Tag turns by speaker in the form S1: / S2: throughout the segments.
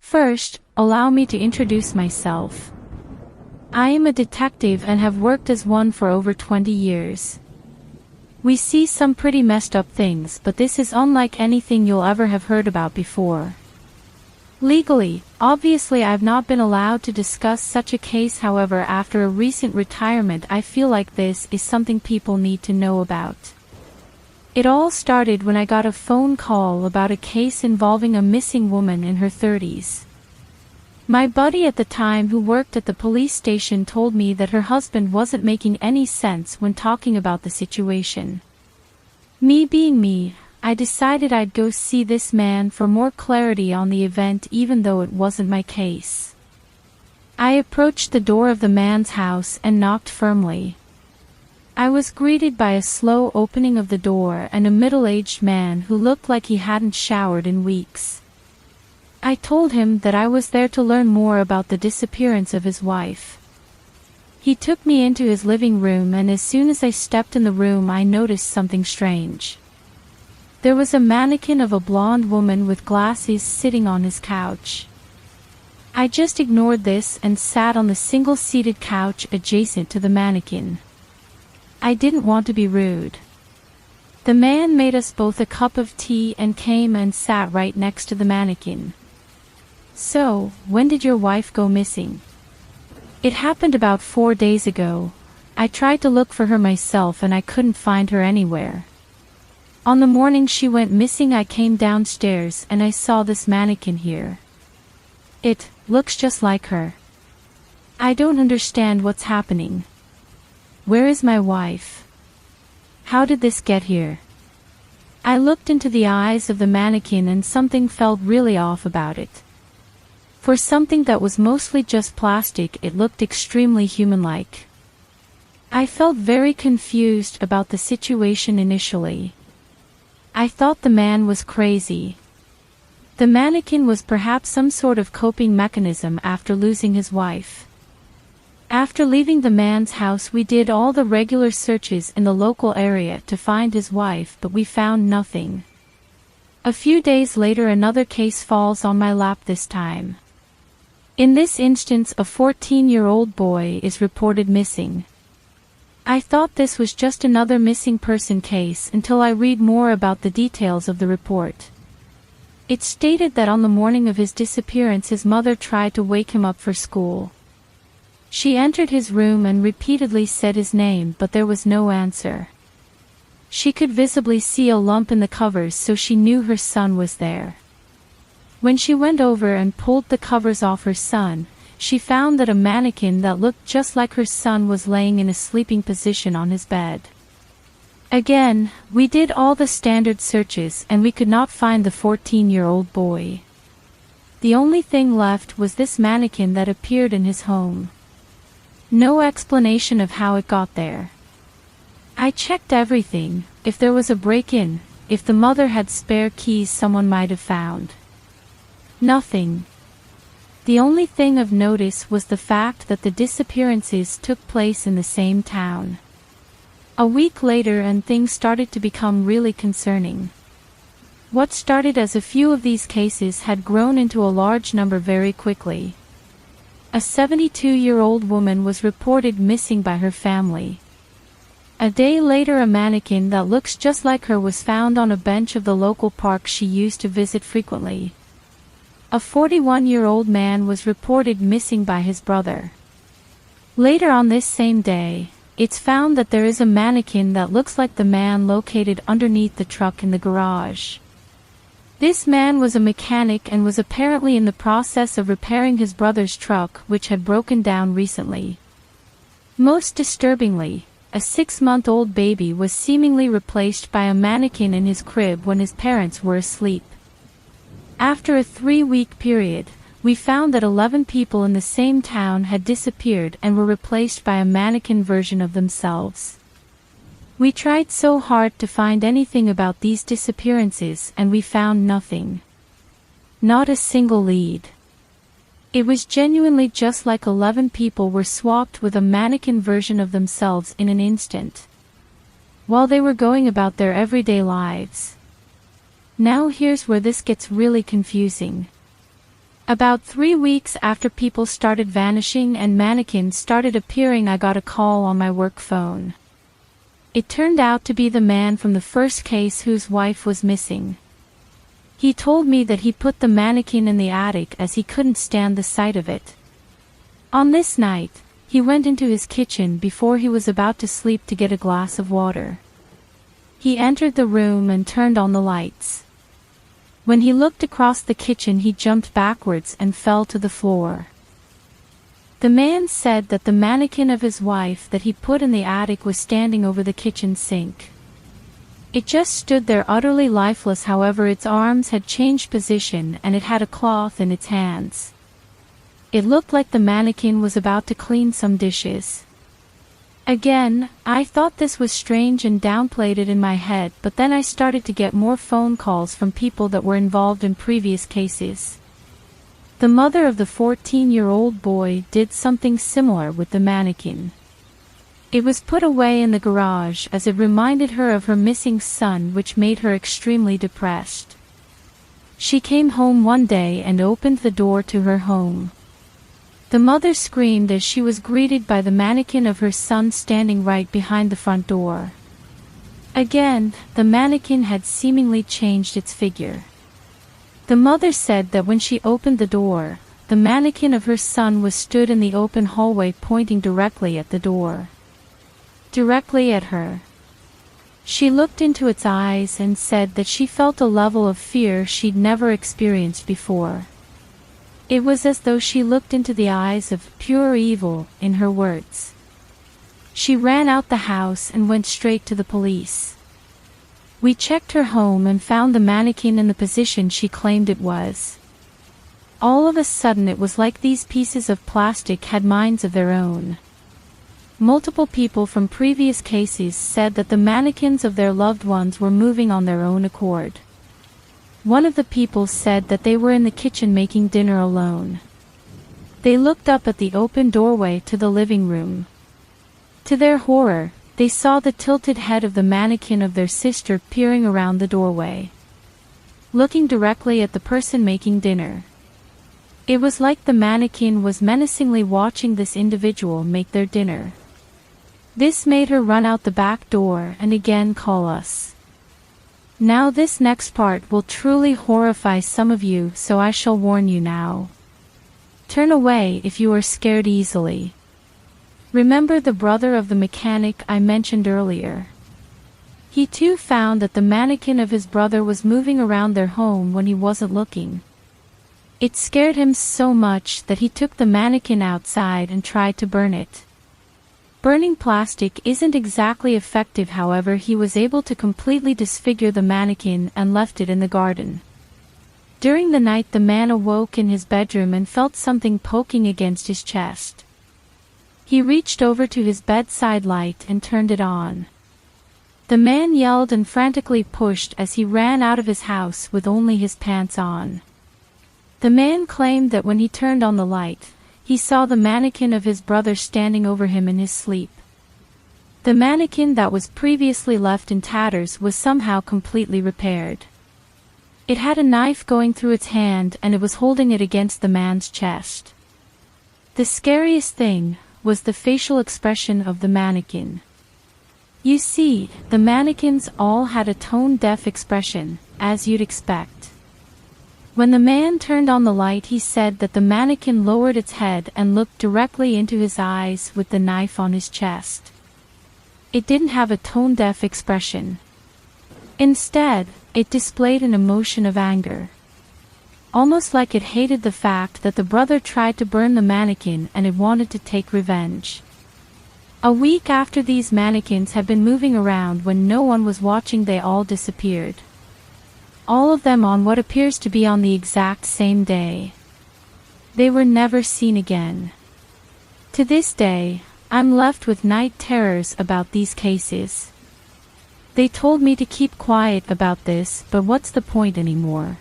S1: First, allow me to introduce myself. I am a detective and have worked as one for over 20 years. We see some pretty messed up things, but this is unlike anything you'll ever have heard about before. Legally, obviously I've not been allowed to discuss such a case, however after a recent retirement I feel like this is something people need to know about. It all started when I got a phone call about a case involving a missing woman in her 30s. My buddy at the time who worked at the police station told me that her husband wasn't making any sense when talking about the situation. Me being me, I decided I'd go see this man for more clarity on the event even though it wasn't my case. I approached the door of the man's house and knocked firmly. I was greeted by a slow opening of the door and a middle-aged man who looked like he hadn't showered in weeks. I told him that I was there to learn more about the disappearance of his wife. He took me into his living room, and as soon as I stepped in the room I noticed something strange. There was a mannequin of a blonde woman with glasses sitting on his couch. I just ignored this and sat on the single-seated couch adjacent to the mannequin. I didn't want to be rude. The man made us both a cup of tea and came and sat right next to the mannequin. "So, when did your wife go missing?" "It happened about 4 days ago. I tried to look for her myself and I couldn't find her anywhere. On the morning she went missing I came downstairs and I saw this mannequin here. It looks just like her. I don't understand what's happening. Where is my wife? How did this get here?" I looked into the eyes of the mannequin and something felt really off about it. For something that was mostly just plastic, it looked extremely human-like. I felt very confused about the situation initially. I thought the man was crazy. The mannequin was perhaps some sort of coping mechanism after losing his wife. After leaving the man's house we did all the regular searches in the local area to find his wife, but we found nothing. A few days later another case falls on my lap this time. In this instance a 14-year-old boy is reported missing. I thought this was just another missing person case until I read more about the details of the report. It stated that on the morning of his disappearance his mother tried to wake him up for school. She entered his room and repeatedly said his name, but there was no answer. She could visibly see a lump in the covers, so she knew her son was there. When she went over and pulled the covers off her son, she found that a mannequin that looked just like her son was laying in a sleeping position on his bed. Again, we did all the standard searches and we could not find the 14-year-old boy. The only thing left was this mannequin that appeared in his home. No explanation of how it got there. I checked everything, if there was a break-in, if the mother had spare keys someone might have found. Nothing. The only thing of notice was the fact that the disappearances took place in the same town. A week later and things started to become really concerning. What started as a few of these cases had grown into a large number very quickly. A 72-year-old woman was reported missing by her family. A day later a mannequin that looks just like her was found on a bench of the local park she used to visit frequently. A 41-year-old man was reported missing by his brother. Later on this same day, it's found that there is a mannequin that looks like the man located underneath the truck in the garage. This man was a mechanic and was apparently in the process of repairing his brother's truck, which had broken down recently. Most disturbingly, a 6-month-old baby was seemingly replaced by a mannequin in his crib when his parents were asleep. After a 3-week period, we found that 11 people in the same town had disappeared and were replaced by a mannequin version of themselves. We tried so hard to find anything about these disappearances and we found nothing. Not a single lead. It was genuinely just like 11 people were swapped with a mannequin version of themselves in an instant, while they were going about their everyday lives. Now here's where this gets really confusing. About 3 weeks after people started vanishing and mannequins started appearing, I got a call on my work phone. It turned out to be the man from the first case whose wife was missing. He told me that he put the mannequin in the attic as he couldn't stand the sight of it. On this night, he went into his kitchen before he was about to sleep to get a glass of water. He entered the room and turned on the lights. When he looked across the kitchen, he jumped backwards and fell to the floor. The man said that the mannequin of his wife that he put in the attic was standing over the kitchen sink. It just stood there utterly lifeless. However, its arms had changed position and it had a cloth in its hands. It looked like the mannequin was about to clean some dishes. Again, I thought this was strange and downplayed it in my head, but then I started to get more phone calls from people that were involved in previous cases. The mother of the 14-year-old boy did something similar with the mannequin. It was put away in the garage as it reminded her of her missing son, which made her extremely depressed. She came home one day and opened the door to her home. The mother screamed as she was greeted by the mannequin of her son standing right behind the front door. Again, the mannequin had seemingly changed its figure. The mother said that when she opened the door, the mannequin of her son was stood in the open hallway pointing directly at the door. Directly at her. She looked into its eyes and said that she felt a level of fear she'd never experienced before. It was as though she looked into the eyes of pure evil, in her words. She ran out the house and went straight to the police. We checked her home and found the mannequin in the position she claimed it was. All of a sudden it was like these pieces of plastic had minds of their own. Multiple people from previous cases said that the mannequins of their loved ones were moving on their own accord. One of the people said that they were in the kitchen making dinner alone. They looked up at the open doorway to the living room. To their horror, they saw the tilted head of the mannequin of their sister peering around the doorway, looking directly at the person making dinner. It was like the mannequin was menacingly watching this individual make their dinner. This made her run out the back door and again call us. Now this next part will truly horrify some of you, so I shall warn you now. Turn away if you are scared easily. Remember the brother of the mechanic I mentioned earlier. He too found that the mannequin of his brother was moving around their home when he wasn't looking. It scared him so much that he took the mannequin outside and tried to burn it. Burning plastic isn't exactly effective, however he was able to completely disfigure the mannequin and left it in the garden. During the night the man awoke in his bedroom and felt something poking against his chest. He reached over to his bedside light and turned it on. The man yelled and frantically pushed as he ran out of his house with only his pants on. The man claimed that when he turned on the light, he saw the mannequin of his brother standing over him in his sleep. The mannequin that was previously left in tatters was somehow completely repaired. It had a knife going through its hand and it was holding it against the man's chest. The scariest thing was the facial expression of the mannequin. You see, the mannequins all had a tone-deaf expression, as you'd expect. When the man turned on the light, he said that the mannequin lowered its head and looked directly into his eyes with the knife on his chest. It didn't have a tone-deaf expression. Instead, it displayed an emotion of anger. Almost like it hated the fact that the brother tried to burn the mannequin and it wanted to take revenge. A week after these mannequins had been moving around when no one was watching, they all disappeared. All of them on what appears to be on the exact same day. They were never seen again. To this day, I'm left with night terrors about these cases. They told me to keep quiet about this, but what's the point anymore?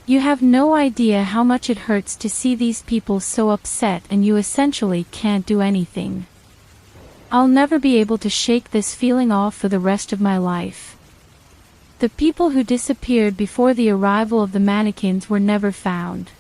S1: You have no idea how much it hurts to see these people so upset and you essentially can't do anything. I'll never be able to shake this feeling off for the rest of my life. The people who disappeared before the arrival of the mannequins were never found.